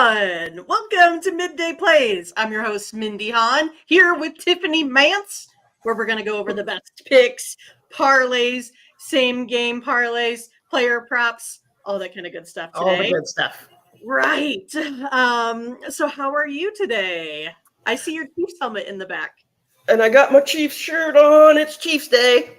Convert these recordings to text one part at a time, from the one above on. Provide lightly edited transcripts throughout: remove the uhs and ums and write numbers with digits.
everyone! Welcome to Midday Plays. I'm your host, Mindy here with Tiffany Mantz, where we're going to go over the best picks, parlays, same game parlays, player props, all that kind of good stuff today. All the good stuff. Right. So how are you today? I see your Chiefs helmet in the back. And I got my Chiefs shirt on. It's Chiefs Day.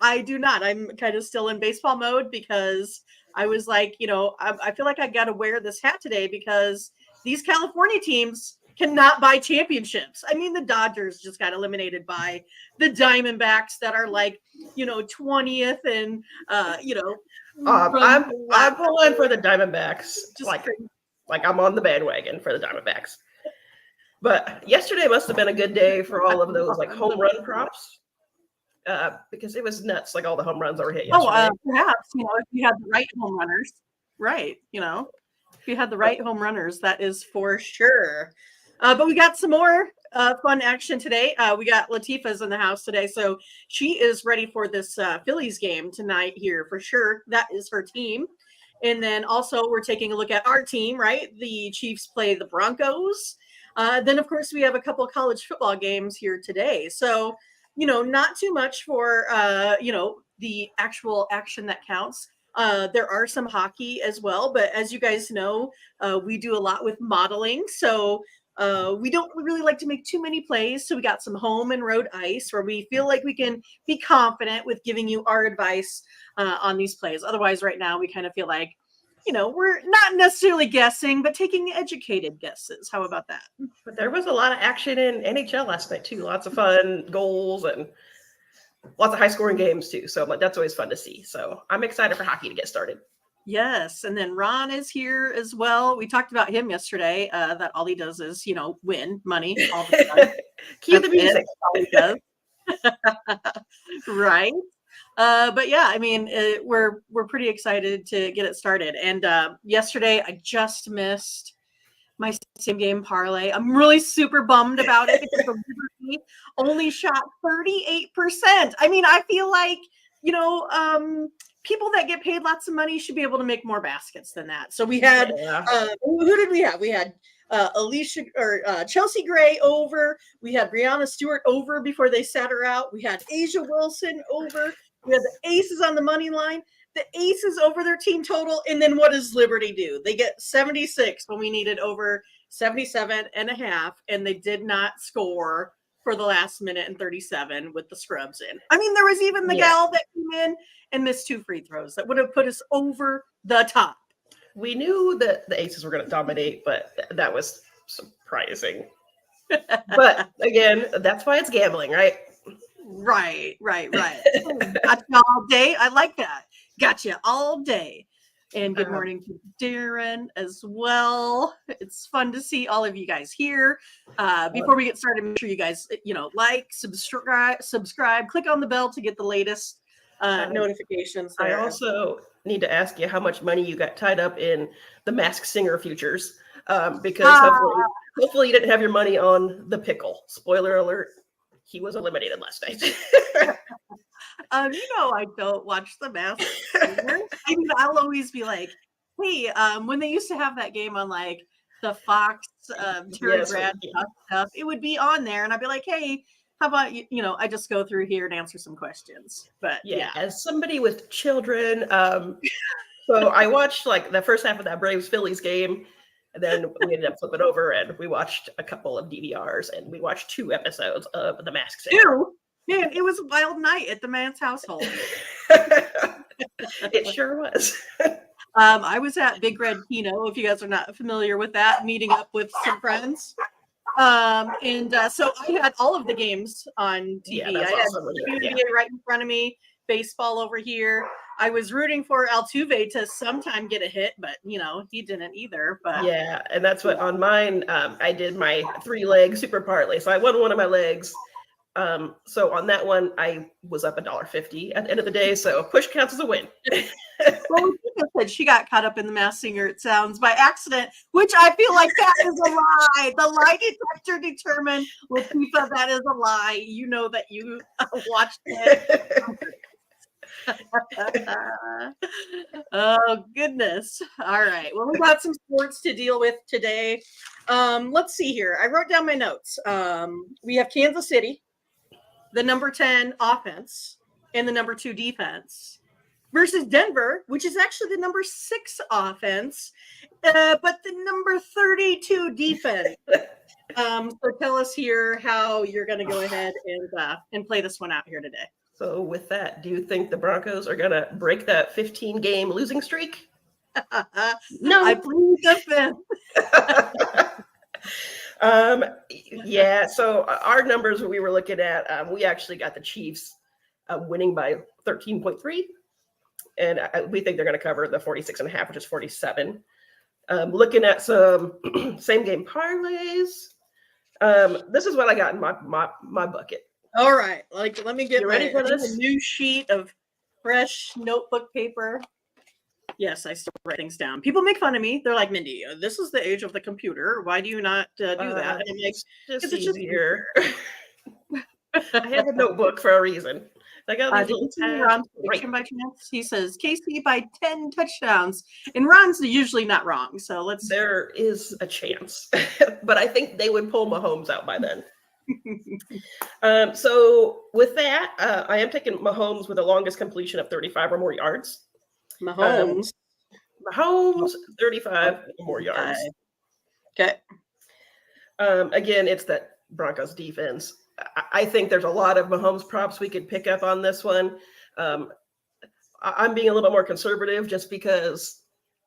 I do not. I'm kind of still in baseball mode because I was like, I feel like I got to wear this hat today because these California teams cannot buy championships. I mean, the Dodgers just got eliminated by the Diamondbacks that are like, 20th and, I'm pulling for the Diamondbacks. Just like I'm on the bandwagon for the Diamondbacks. But yesterday must have been a good day for all of those like home run props. Because it was nuts, like all the home runs that were hit yesterday. Perhaps, if you had the right home runners, right, if you had the right home runners, that is for sure. But we got some more fun action today. We got Latifah's in the house today, so she is ready for this Phillies game tonight here for sure. That is her team. And then also we're taking a look at our team, right? The Chiefs play the Broncos. Then, of course, we have a couple of college football games here today. So, not too much for, the actual action that counts. There are some hockey as well, but as you guys know, we do a lot with modeling. So we don't really like to make too many plays. So we got some home and road ice where we feel like we can be confident with giving you our advice on these plays. Otherwise, right now, we kind of feel like, we're not necessarily guessing, but taking educated guesses. How about that? But there was a lot of action in NHL last night, too. Lots of fun goals and lots of high-scoring games, too. So that's always fun to see. So I'm excited for hockey to get started. Yes. And then Ron is here as well. We talked about him yesterday, that all he does is, win money all the time. Cue the music. All he does. Right. But yeah, I mean, we're pretty excited to get it started. And yesterday, I just missed my same game parlay. I'm really super bummed about it because the Liberty only shot 38%. I mean, I feel like people that get paid lots of money should be able to make more baskets than that. So we had who did we have? We had Chelsea Gray over. We had Brianna Stewart over before they sat her out. We had Asia Wilson over. We had the Aces on the money line. The Aces over their team total. And then what does Liberty do? They get 76 when we needed over 77.5, and they did not score for the last minute and 37 with the scrubs in. I mean, there was even the gal that came in and missed 2 free throws that would have put us over the top. We knew that the Aces were going to dominate, but that was surprising. But again, that's why it's gambling, right? Right. Gotcha all day. I like that. Gotcha all day. And good morning to Darren as well. It's fun to see all of you guys here. Before we get started, make sure you guys, like, subscribe, click on the bell to get the latest notifications there. I also need to ask you how much money you got tied up in the Masked Singer futures, because hopefully you didn't have your money on the pickle. Spoiler alert, he was eliminated last night. I don't watch the Masked Singer. I mean, I'll always be like, hey, when they used to have that game on like the Fox, Terry Bradshaw stuff, it would be on there, and I'd be like, hey, how about I just go through here and answer some questions. But yeah, as somebody with children, so I watched like the first half of that Braves Phillies game, and then we ended up flipping over and we watched a couple of DVRs, and we watched 2 episodes of The Masked Singer. 2? Man, it was a wild night at the Mantz household. It sure was. I was at Big Red Kino, if you guys are not familiar with that, meeting up with some friends. So I had all of the games on TV. Yeah, I had NBA right in front of me, baseball over here. I was rooting for Altuve to sometime get a hit, but he didn't either. But yeah, and that's what on mine. I did my 3-leg super parlay, so I won one of my legs. So on that one, I was up $1.50 at the end of the day. So push counts as a win. Well, said she got caught up in the Masked Singer, it sounds, by accident, which I feel like that is a lie. The lie detector determined, Latifah, that is a lie. You know that you watched it. Oh goodness. All right. Well, we got some sports to deal with today. Let's see here. I wrote down my notes. We have Kansas City, the number 10 offense, and the number 2 defense, versus Denver, which is actually the number 6 offense, but the number 32 defense. So tell us here how you're going to go ahead and play this one out here today. So with that, do you think the Broncos are going to break that 15-game losing streak? No. I plead the fifth. Yeah, so our numbers we were looking at, we actually got the Chiefs winning by 13.3. And we think they're going to cover the 46.5, which is 47. Looking at some same game parlays. This is what I got in my bucket. All right. Let me get ready for this? A new sheet of fresh notebook paper. Yes, I still write things down. People make fun of me. They're like, Mindy, this is the age of the computer. Why do you not do that? And I'm like, it's just easier. I have a notebook for a reason. I got Ron's prediction by chance. He says KC by 10 touchdowns, and Ron's usually not wrong. So There is a chance, but I think they would pull Mahomes out by then. So with that, I am taking Mahomes with the longest completion of 35 or more yards. Mahomes, 35 or more yards. Okay. Again, it's that Broncos defense. I think there's a lot of Mahomes props we could pick up on this one. I'm being a little bit more conservative just because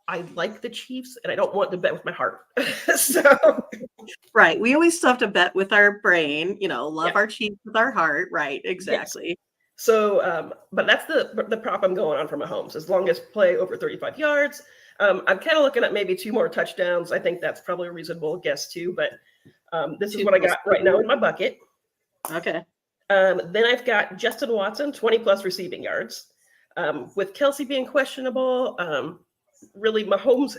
I like the Chiefs and I don't want to bet with my heart. Right. We always still have to bet with our brain, love our Chiefs with our heart. Right. Exactly. Yes. So, but that's the prop I'm going on for Mahomes. As long as play over 35 yards. I'm kind of looking at maybe 2 more touchdowns. I think that's probably a reasonable guess too, but this is what I got right now in my bucket. Okay. Then I've got Justin Watson, 20 plus receiving yards. With Kelsey being questionable, really Mahomes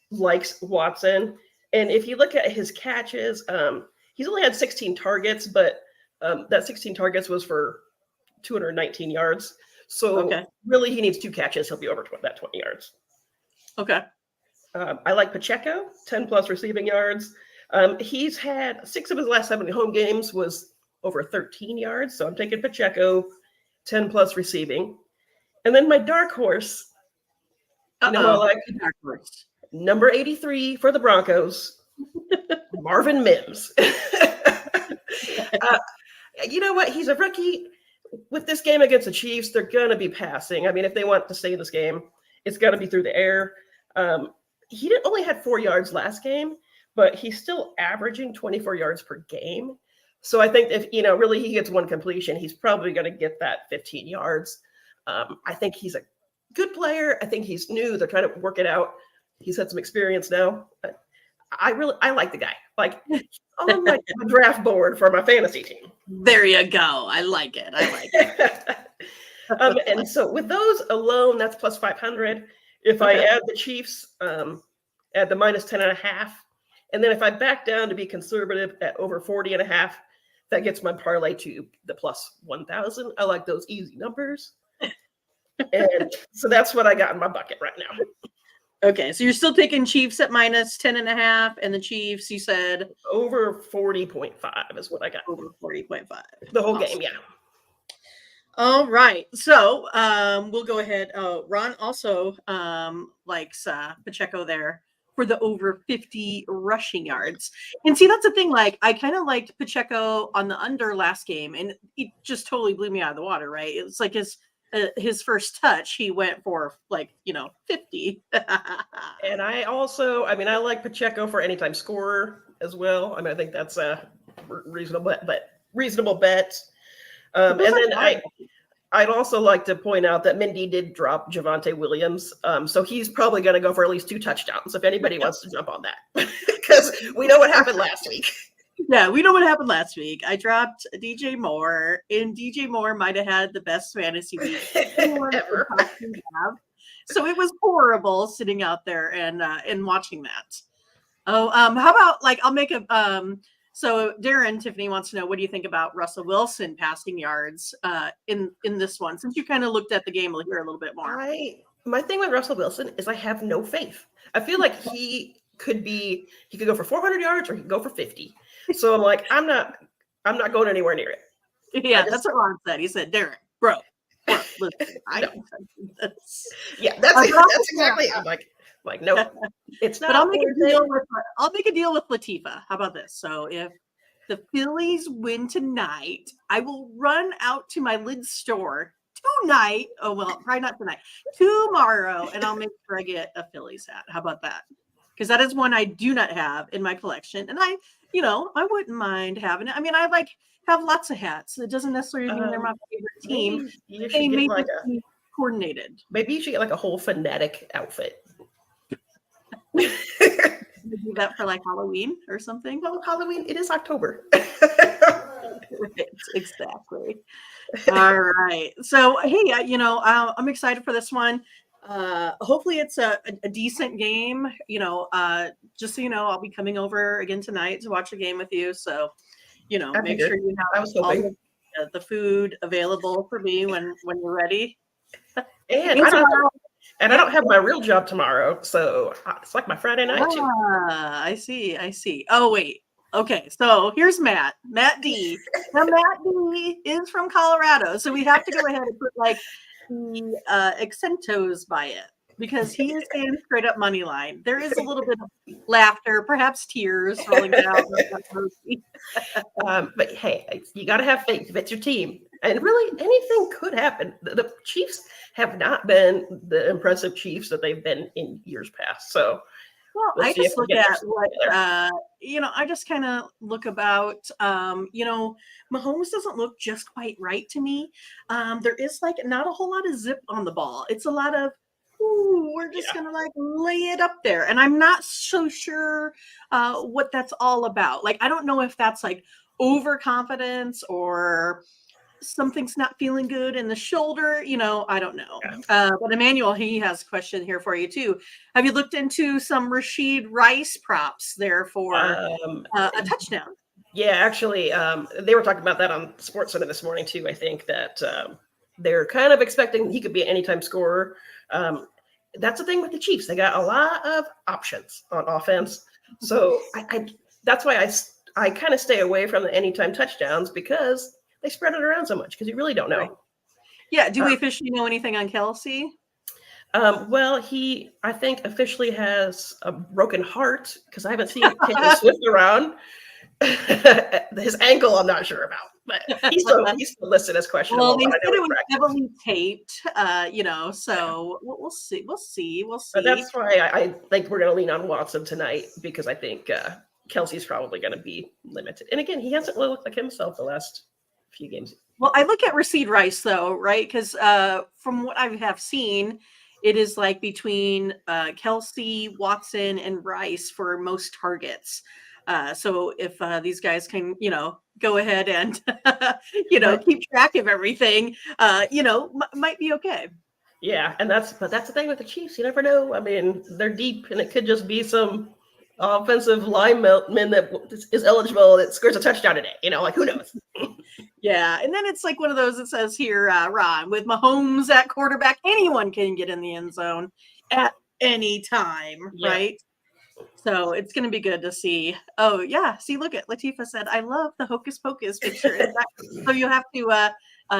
likes Watson. And if you look at his catches, he's only had 16 targets, but that 16 targets was for 219 yards. So really he needs 2 catches. He'll be over that 20 yards. Okay. I like Pacheco, 10 plus receiving yards. He's had 6 of his last 7 home games was over 13 yards. So I'm taking Pacheco, 10 plus receiving. And then my dark horse, dark horse. Number 83 for the Broncos, Marvin Mims. You know what? He's a rookie. With this game against the Chiefs, they're going to be passing. I mean, if they want to stay in this game, it's going to be through the air. He only had 4 yards last game, but he's still averaging 24 yards per game. So I think if, really he gets 1 completion, he's probably going to get that 15 yards. I think he's a good player. I think he's new. They're trying to work it out. He's had some experience now. I like the guy. Like on my draft board for my fantasy team. There you go. I like it. And so with those alone, that's plus 500. If I add the Chiefs, add the minus 10.5, and then if I back down to be conservative at over 40.5, that gets my parlay to the plus 1,000. I like those easy numbers. And so that's what I got in my bucket right now. Okay, so you're still taking Chiefs at minus 10.5, and the Chiefs, you said? Over 40.5 is what I got. Over 40.5. The whole game, yeah. All right, so we'll go ahead. Ron also likes Pacheco there for the over 50 rushing yards. And see, that's the thing. Like, I kind of liked Pacheco on the under last game, and it just totally blew me out of the water, right? It was like his first touch, he went for 50. And I like Pacheco for anytime scorer as well. I mean, I think that's a reasonable bet. And then I'd also like to point out that Mindy did drop Javonte Williams. So he's probably going to go for at least 2 touchdowns if anybody wants to jump on that, because we know what happened last week. Yeah, we know what happened last week. I dropped DJ Moore, and DJ Moore might have had the best fantasy week ever. So it was horrible sitting out there and watching that. Oh, how about I'll make a So Darren, Tiffany wants to know, what do you think about Russell Wilson passing yards in this one? Since you kind of looked at the game here a little bit more. My thing with Russell Wilson is I have no faith. I feel like he could go for 400 yards or he could go for 50. So I'm like, I'm not going anywhere near it. Yeah, that's what Ron said. He said, Darren, bro, listen, no. Yeah, that's exactly it. I'm like, no, it's not. But I'll make a deal with Latifah. How about this? So if the Phillies win tonight, I will run out to my Lids store tonight. Oh, well, probably not tonight. Tomorrow, and I'll make sure I get a Phillies hat. How about that? Because that is one I do not have in my collection. And I wouldn't mind having it. I mean, I have lots of hats. It doesn't necessarily mean they're my favorite team. They may be coordinated. Maybe you should get like a whole fanatic outfit. Do that for like Halloween or something. Well, Halloween, it is October. Exactly. All right. So hey, I'm excited for this one. Hopefully it's a decent game. Just so you know, I'll be coming over again tonight to watch a game with you. So, make sure you have all the food available for me when you're ready. And I don't have my real job tomorrow, so it's like my Friday night too. I see. Oh, wait. Okay, so here's Matt D. Now, Matt D is from Colorado, so we have to go ahead and put like the accentos by it because he is saying straight up money line. There is a little bit of laughter, perhaps tears rolling down. But hey, you got to have faith if it's your team. And really, anything could happen. The Chiefs have not been the impressive Chiefs that they've been in years past. So, I just look at what, I just kind of look about, Mahomes doesn't look just quite right to me. There is like not a whole lot of zip on the ball. It's a lot of, we're just going to like lay it up there. And I'm not so sure what that's all about. Like, I don't know if that's like overconfidence or something's not feeling good in the shoulder, I don't know. But Emmanuel, he has a question here for you too. Have you looked into some Rashid Rice props there for a touchdown? Yeah, actually, they were talking about that on SportsCenter this morning too. I think that they're kind of expecting he could be an anytime scorer. That's the thing with the Chiefs; they got a lot of options on offense. So that's why I kind of stay away from the anytime touchdowns because they spread it around so much because you really don't know. Right. Yeah. Do we officially know anything on Kelsey? Well, I think officially has a broken heart because I haven't seen Taylor Swift around. His ankle, I'm not sure about, but he's still listed as questionable. Well, they said it was heavily taped, so we'll see. But that's why I think we're going to lean on Watson tonight because I think Kelsey's probably going to be limited. And again, he hasn't really looked like himself the last few games. Well, I look at Rashid Rice though, right? Because from what I have seen, it is like between Kelsey, Watson, and Rice for most targets. So if these guys can, go ahead and, keep track of everything, might be okay. Yeah, but that's the thing with the Chiefs. You never know. I mean, they're deep, and it could just be some offensive lineman that is eligible that scores a touchdown today. Who knows? Yeah, and then it's like one of those that says here, Ron, with Mahomes at quarterback, anyone can get in the end zone at any time, right? So it's going to be good to see. Oh, yeah. See, look at Latifah said, I love the Hocus Pocus picture. So you have to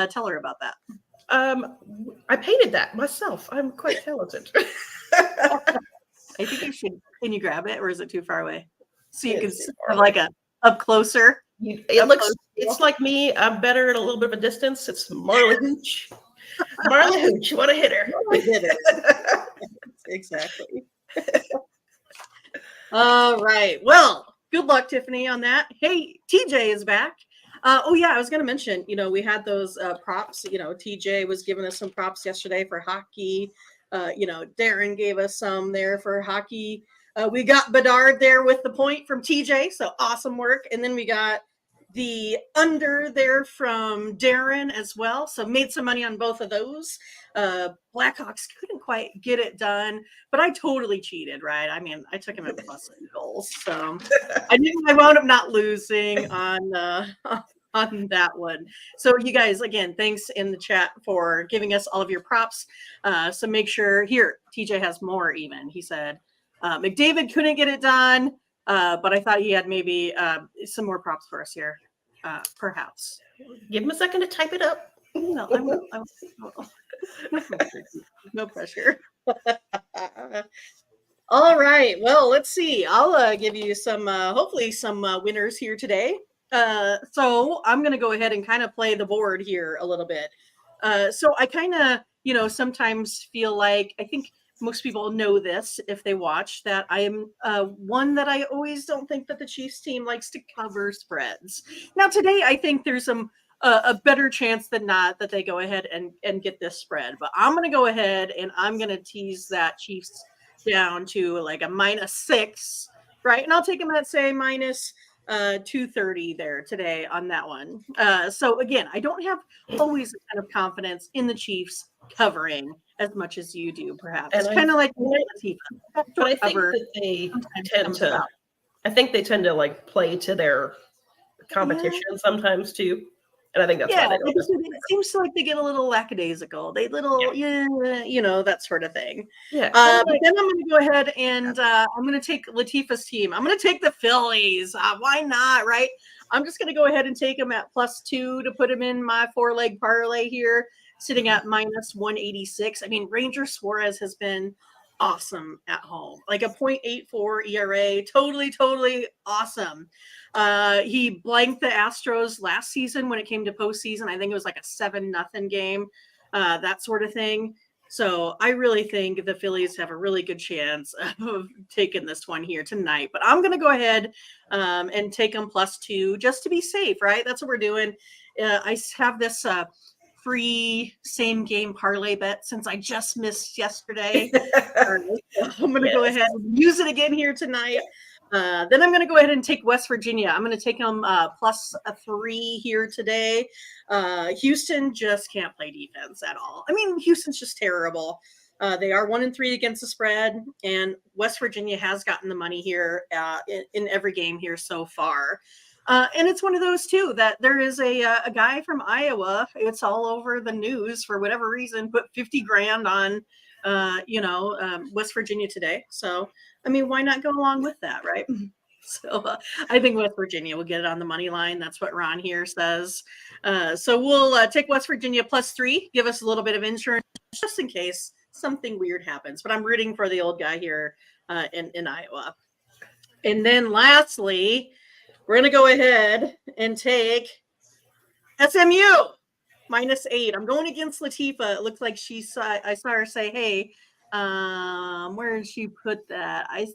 tell her about that. I painted that myself. I'm quite talented. I think you should. Can you grab it or is it too far away? So you can have like a up closer. It's like me. I'm better at a little bit of a distance. It's Marla Hooch. Marla Hooch, what a hitter. Exactly. All right. Well, good luck, Tiffany, on that. Hey, TJ is back. I was going to mention, we had those props. TJ was giving us some props yesterday for hockey. Darren gave us some there for hockey. We got Bedard there with the point from TJ. So awesome work. And then we got the under there from Darren as well. So made some money on both of those. Blackhawks couldn't quite get it done, but I totally cheated, right? I mean, I took him at plus goals. So I wound up not losing on on that one. So you guys, again, thanks in the chat for giving us all of your props. So make sure here, TJ has more even. He said, McDavid couldn't get it done, but I thought he had maybe some more props for us here, perhaps. Give him a second to type it up. No, I will. No pressure. All right. Well, let's see. I'll give you some, hopefully some winners here today. So I'm going to go ahead and kind of play the board here a little bit. So I kind of, sometimes feel like, I think most people know this if they watch, that I am one that I always don't think that the Chiefs team likes to cover spreads. Now today, I think there's a better chance than not that they go ahead and get this spread. But I'm going to go ahead and I'm going to tease that Chiefs down to like a -6, right? And I'll take them at, say, minus 230 there today on that one. So again, I don't have always a kind of confidence in the Chiefs covering as much as you do, perhaps. It's kind of like Latifah. But I think that they tend to like play to their competition sometimes too. And I think that's why they don't. It seems like they get a little lackadaisical. They that sort of thing. Yeah. But then I'm going to go ahead and I'm going to take Latifah's team. I'm going to take the Phillies. Why not, right? I'm just going to go ahead and take them at +2 to put them in my 4-leg parlay here, sitting at -186. I mean, Ranger Suarez has been awesome at home, like a 0.84 ERA. Totally awesome. He blanked the Astros last season when it came to postseason. I think it was like a 7-0 game, that sort of thing. So I really think the Phillies have a really good chance of taking this one here tonight. But I'm going to go ahead and take them +2 just to be safe, right? That's what we're doing. I have this free same game parlay bet since I just missed yesterday. I'm going to go ahead and use it again here tonight. Then I'm going to go ahead and take West Virginia. I'm going to take them +3 here today. Houston just can't play defense at all. I mean, Houston's just terrible. They are 1-3 against the spread, and West Virginia has gotten the money here in every game here so far. And it's one of those too that there is a guy from Iowa. It's all over the news for whatever reason. Put 50 grand on, West Virginia today. So I mean, why not go along with that, right? So I think West Virginia will get it on the money line. That's what Ron here says. So we'll take West Virginia +3. Give us a little bit of insurance just in case something weird happens. But I'm rooting for the old guy here in Iowa. And then lastly, we're going to go ahead and take SMU -8. I'm going against Latifah. It looks like I saw her say, hey, where did she put that? I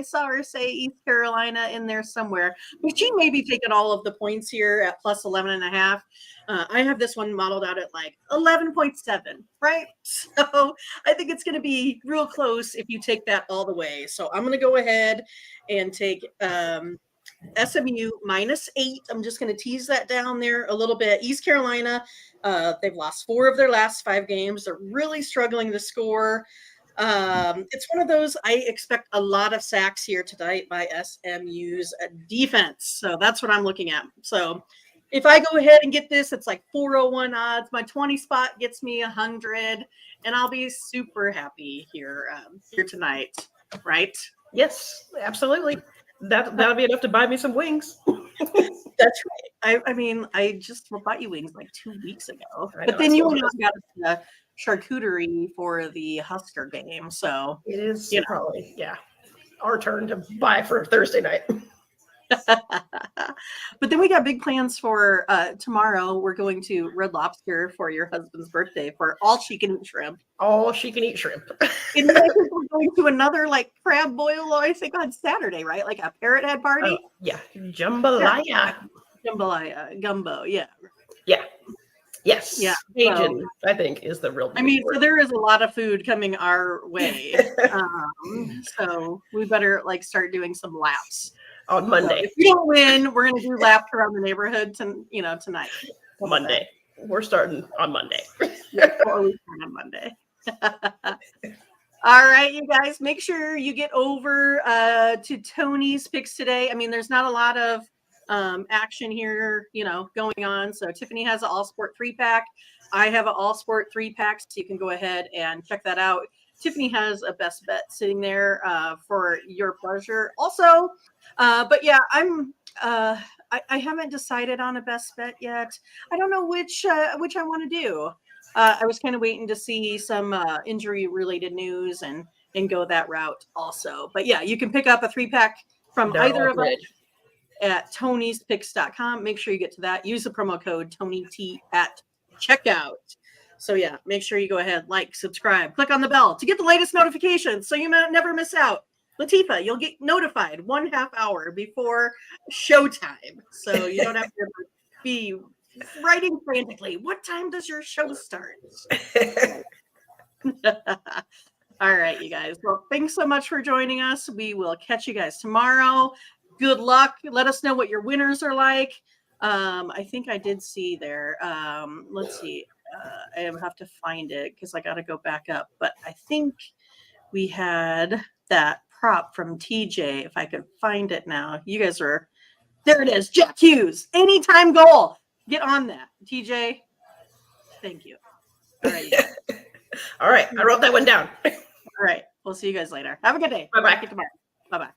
saw her say East Carolina in there somewhere. But she may be taking all of the points here at +11.5. I have this one modeled out at like 11.7, right? So I think it's going to be real close if you take that all the way. So I'm going to go ahead and take SMU -8. I'm just going to tease that down there a little bit. East Carolina, they've lost 4 of their last 5 games. They're really struggling to score. It's one of those, I expect a lot of sacks here tonight by SMU's defense. So that's what I'm looking at. So if I go ahead and get this, it's like 401 odds. My 20 spot gets me 100, and I'll be super happy here tonight, right? Yes, absolutely. That'll be enough to buy me some wings. That's right. I mean, I just bought you wings like 2 weeks ago. But then you went out and got the charcuterie for the Husker game. So it is probably, our turn to buy for Thursday night. But then we got big plans for tomorrow. We're going to Red Lobster for your husband's birthday for all she can eat shrimp. All she can eat shrimp. And then I think we're going to another like crab boil, I think on Saturday, right? Like a Parrot Head party. Jambalaya. Jambalaya, gumbo, yeah. Yes. Yeah. Cajun, I think, is the real. I mean, so there is a lot of food coming our way. So we better like start doing some laps. on Monday. So if we don't win, we're going to do laps around the neighborhood tonight. Monday. We're starting on Monday. Yeah, we'll start on Monday. All right, you guys, make sure you get over to Tony's picks today. I mean, there's not a lot of action here, going on. So Tiffany has an all sport 3-pack. I have an all sport 3-pack, so you can go ahead and check that out. Tiffany has a best bet sitting there for your pleasure also. But yeah, I haven't decided on a best bet yet. I don't know which I want to do. I was kind of waiting to see some injury related news and go that route also. But yeah, you can pick up a 3-pack from either of us at tonyspicks.com. Make sure you get to that. Use the promo code TonyT at checkout. So yeah, make sure you go ahead, like, subscribe, click on the bell to get the latest notifications so you never miss out. Latifa, you'll get notified 1/2 hour before showtime. So you don't have to be writing frantically. What time does your show start? All right, you guys. Well, thanks so much for joining us. We will catch you guys tomorrow. Good luck. Let us know what your winners are like. I think I did see there. Let's see. I have to find it because I got to go back up. But I think we had that prop from TJ. If I could find it now. You guys are, there it is. Jack Hughes, anytime goal. Get on that. TJ, thank you. All right. All right. I wrote that one down. All right. We'll see you guys later. Have a good day. Bye-bye. Tomorrow. Bye-bye.